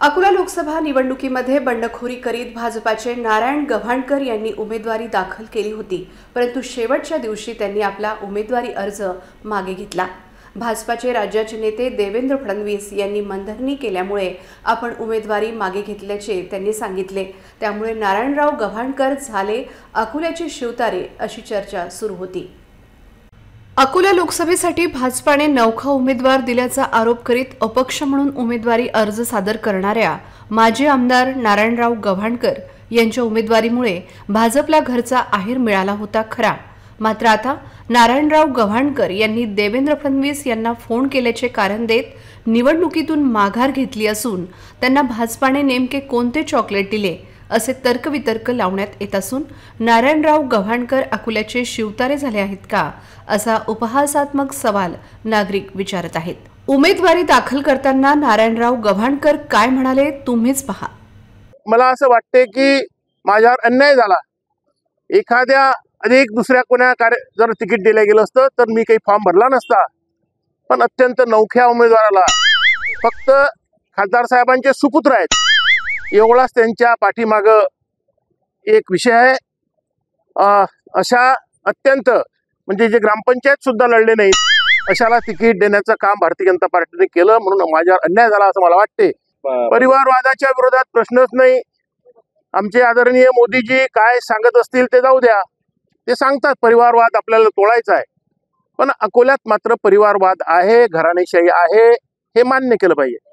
अकोला लोकसभा निवडणुकीमध्ये बंडखोरी करीत भाजपाचे नारायण गव्हाणकर यांनी उमेदवारी दाखल केली होती, परंतु शेवटच्या दिवशी त्यांनी आपला उमेदवारी अर्ज मागे घेतला। भाजपाचे राज्याचे नेते देवेंद्र फडणवीस यांनी मनधरणी केल्यामुळे आपण उमेदवारी मागे घेतल्याचे त्यांनी सांगितले। त्यामुळे नारायणराव गव्हाणकर झाले अकोल्याचे शिवतारे अशी चर्चा सुरू होती। अकोला लोकसभेसाठी भाजपाने नवखा उमेदवार दिल्याचा आरोप करीत अपक्ष म्हणून उमेदवारी अर्ज सादर करणाऱ्या माजी आमदार नारायणराव गव्हाणकर यांच्या उमेदवारीमुळे भाजपला घरचा आहेर मिळाला होता खरा। मात्र आता नारायणराव गव्हाणकर यांनी देवेंद्र फडणवीस यांना फोन केल्याचे कारण देत निवडणुकीतून माघार घेतली असून त्यांना भाजपाने नेमके कोणते चॉकलेट दिले असे तर्कवितर्क लावण्यात येत असून नारायणराव गव्हाणकर अकोल्याचे शिवतारे झाले आहेत का असा उपहासात्मक सवाल नागरिक विचारत आहेत। उमेदवारी दाखल करताना नारायणराव गव्हाणकर काय म्हणाले तुम्हीच पहा। मला असं वाटते की माझ्यावर अन्याय झाला। एखाद्या अनेक दुसऱ्या कोणा जर तिकीट दिलं गेलं असतं तर मी काही फॉर्म भरला नसता, पण अत्यंत नवख्या उमेदवाराला फक्त खासदार साहेबांचे सुपुत्र आहेत एवढाच त्यांच्या पाठीमाग एक विषय आहे। अशा अत्यंत म्हणजे जे ग्रामपंचायत सुद्धा लढले नाहीत अशाला तिकीट देण्याचं काम भारतीय जनता पार्टीने केलं, म्हणून माझ्यावर अन्याय झाला असं मला वाटते। परिवारवादाच्या विरोधात प्रश्नच नाही। आमचे आदरणीय मोदीजी काय सांगत असतील ते जाऊ द्या, ते सांगतात परिवारवाद आपल्याला तोडायचा आहे, पण अकोल्यात मात्र परिवारवाद आहे, घराणेशाही आहे, हे मान्य केलं पाहिजे।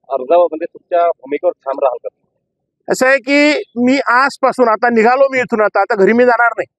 अर्जामध्ये तुमच्या भूमिकेवर ठाम राहाल का? असं आहे की मी आजपासून आता निघालो, मी इथून आता घरी मी जाणार नाही।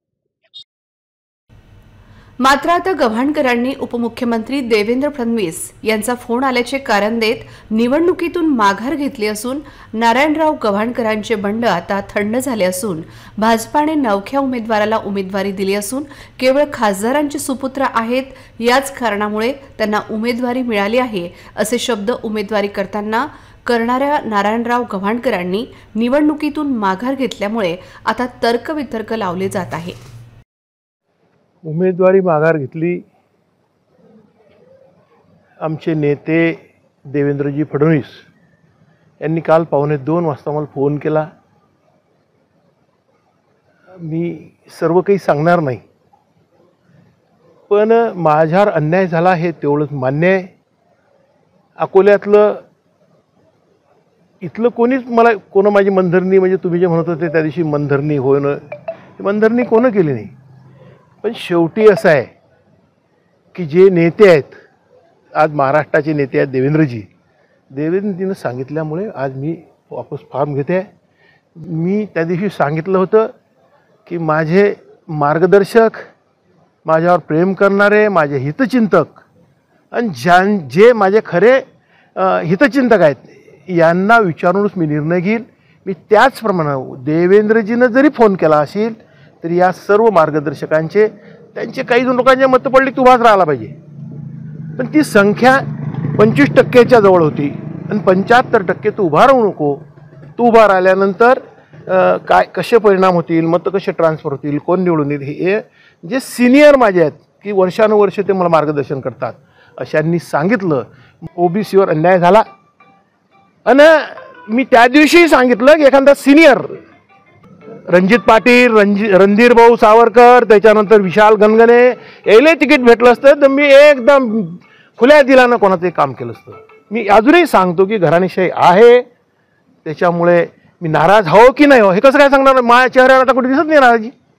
मात्र आता गव्हाणकरांनी उपमुख्यमंत्री देवेंद्र फडणवीस यांचा फोन आल्याचे कारण देत निवडणुकीतून माघार घेतली असून नारायणराव गव्हाणकरांचे बंड आता थंड झाले असून भाजपाने नवख्या उमेदवाराला उमेदवारी दिली असून केवळ खासदारांचे सुपुत्र आहेत याच कारणामुळे त्यांना उमेदवारी मिळाली आहे असे शब्द उमेदवारी करणाऱ्या नारायणराव गव्हाणकरांनी निवडणुकीतून माघार घेतल्यामुळे आता तर्कवितर्क लावले जात आहे। उमेदवारी माघार घेतली। आमचे नेते देवेंद्रजी फडणवीस यांनी काल 1:15 वाजता मला फोन केला। मी सर्व काही सांगणार नाही, पण माझ्यावर अन्याय झाला हे तेवढंच मान्य आहे। अकोल्यातलं इथलं कोणीच मला माझी मनधरणी म्हणजे तुम्ही जे म्हणत होते त्या दिवशी मनधरणी होणं, मनधरणी कोण केली नाही। पण शेवटी असं आहे की जे नेते आहेत, आज महाराष्ट्राचे नेते आहेत देवेंद्रजीनं सांगितल्यामुळे आज मी वापस फॉर्म घेते। मी त्या दिवशी सांगितलं होतं की माझे मार्गदर्शक, माझ्यावर प्रेम करणारे, माझे हितचिंतक आणि जे माझे खरे हितचिंतक आहेत यांना विचारूनच मी निर्णय घेईल। मी त्याचप्रमाणे देवेंद्रजीनं जरी फोन केला असेल तर या सर्व मार्गदर्शकांचे त्यांचे काही जण लोकांच्या मत पडली की उभाच राहायला पाहिजे, पण ती संख्या 25% जवळ होती आणि 75% तू उभा राहू नको। तू उभा राहिल्यानंतर काय कसे परिणाम होतील, मत कसे ट्रान्सफर होतील, कोण निवडून येईल, हे जे सिनियर माझे आहेत की वर्षानुवर्ष ते मला मार्गदर्शन करतात अशांनी सांगितलं ओबीसीवर अन्याय झाला। आणि मी त्या दिवशी सांगितलं की एखादा सिनियर रणजित पाटील, रणधीर भाऊ सावरकर, त्याच्यानंतर विशाल गणगणे यायला तिकीट भेटलं असतं तर मी एकदम खुल्या दिलानं कोणाचं काम केलं असतं। मी अजूनही सांगतो की घराणेशाही आहे, त्याच्यामुळे मी नाराज हो की नाही हो हे कसं काय सांगणार। माझ्या चेहऱ्यावर आता कुठे दिसत नाही नाराजी।